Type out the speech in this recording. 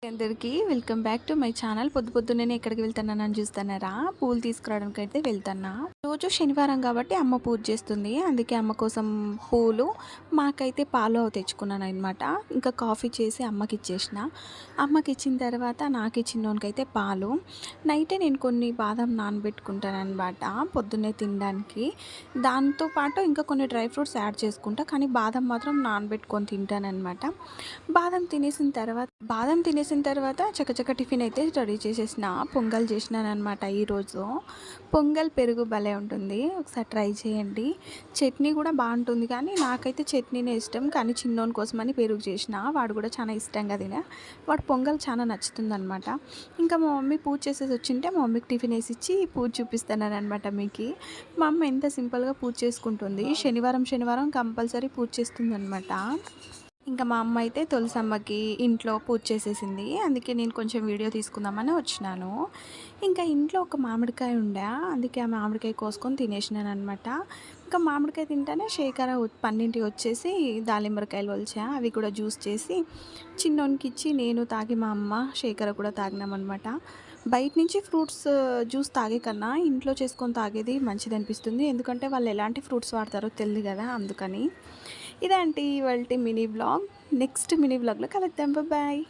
అందరికీ welcome back to my channel. పొద్దున్నే ఎక్కడికి వెళ్తున్నానని చూస్తున్నారా? పూలు తీసుకురావడానికి అయితే వెళ్తున్నా. రోజు శనివారం కాబట్టి అమ్మ పూజ చేస్తుంది. అందుకే అమ్మ కోసం పూలు, మాకైతే పాలు అవి తెచ్చుకున్నాను అనమాట. ఇంకా కాఫీ చేసి అమ్మకి ఇచ్చేసిన. అమ్మకి ఇచ్చిన తర్వాత నాకు ఇచ్చినోనికైతే పాలు. నైటే నేను కొన్ని బాదం నానబెట్టుకుంటాను అనమాట పొద్దున్నే తినడానికి. దాంతోపాటు ఇంకా కొన్ని డ్రై ఫ్రూట్స్ యాడ్ చేసుకుంటా, కానీ బాదం మాత్రం నానబెట్టుకొని తింటాను అనమాట. బాదం తినేసిన తర్వాత చకచక టిఫిన్ అయితే రెడీ చేసేసిన. పొంగల్ చేసినానమాట ఈరోజు. పొంగల్ పెరుగు భలే ఉంటుంది, ఒకసారి ట్రై చేయండి. చట్నీ కూడా బాగుంటుంది, కానీ నాకైతే చట్నీనే ఇష్టం. కానీ చిన్నోని కోసమని పెరుగు చేసిన, వాడు కూడా చాలా ఇష్టంగా వాడు పొంగల్ చాలా నచ్చుతుందనమాట. ఇంకా మా మమ్మీ పూజ చేసేసి వచ్చింటే మా మమ్మీకి టిఫిన్ వేసి ఇచ్చి పూజ చూపిస్తానమాట మీకు. మా అమ్మ ఎంత సింపుల్గా పూజ చేసుకుంటుంది. శనివారం కంపల్సరీ పూజ చేస్తుందనమాట. ఇంకా మా అమ్మ అయితే తులసమ్మకి ఇంట్లో పూజ చేసేసింది. అందుకే నేను కొంచెం వీడియో తీసుకుందామని వచ్చినాను. ఇంకా ఇంట్లో ఒక మామిడికాయ ఉండే, అందుకే ఆ మామిడికాయ కోసుకొని తినేసినాను అనమాట. ఇంకా మామిడికాయ తింటానే శేఖర పన్నింటికి వచ్చేసి దాలింబరకాయలు ఒలిచా, అవి కూడా జ్యూస్ చేసి చిన్నోనికి ఇచ్చి నేను తాగి మా అమ్మ శేఖర కూడా తాగినామన్నమాట. బయట నుంచి ఫ్రూట్స్ జ్యూస్ తాగే కన్నా ఇంట్లో చేసుకొని తాగేది మంచిది అనిపిస్తుంది. ఎందుకంటే వాళ్ళు ఎలాంటి ఫ్రూట్స్ వాడతారో తెలియదు కదా, అందుకని. ఇదంటే ఇవాల్టి మినీ వ్లాగ్. నెక్స్ట్ మినీ వ్లాగ్లో కలుద్దాం. బాయ్.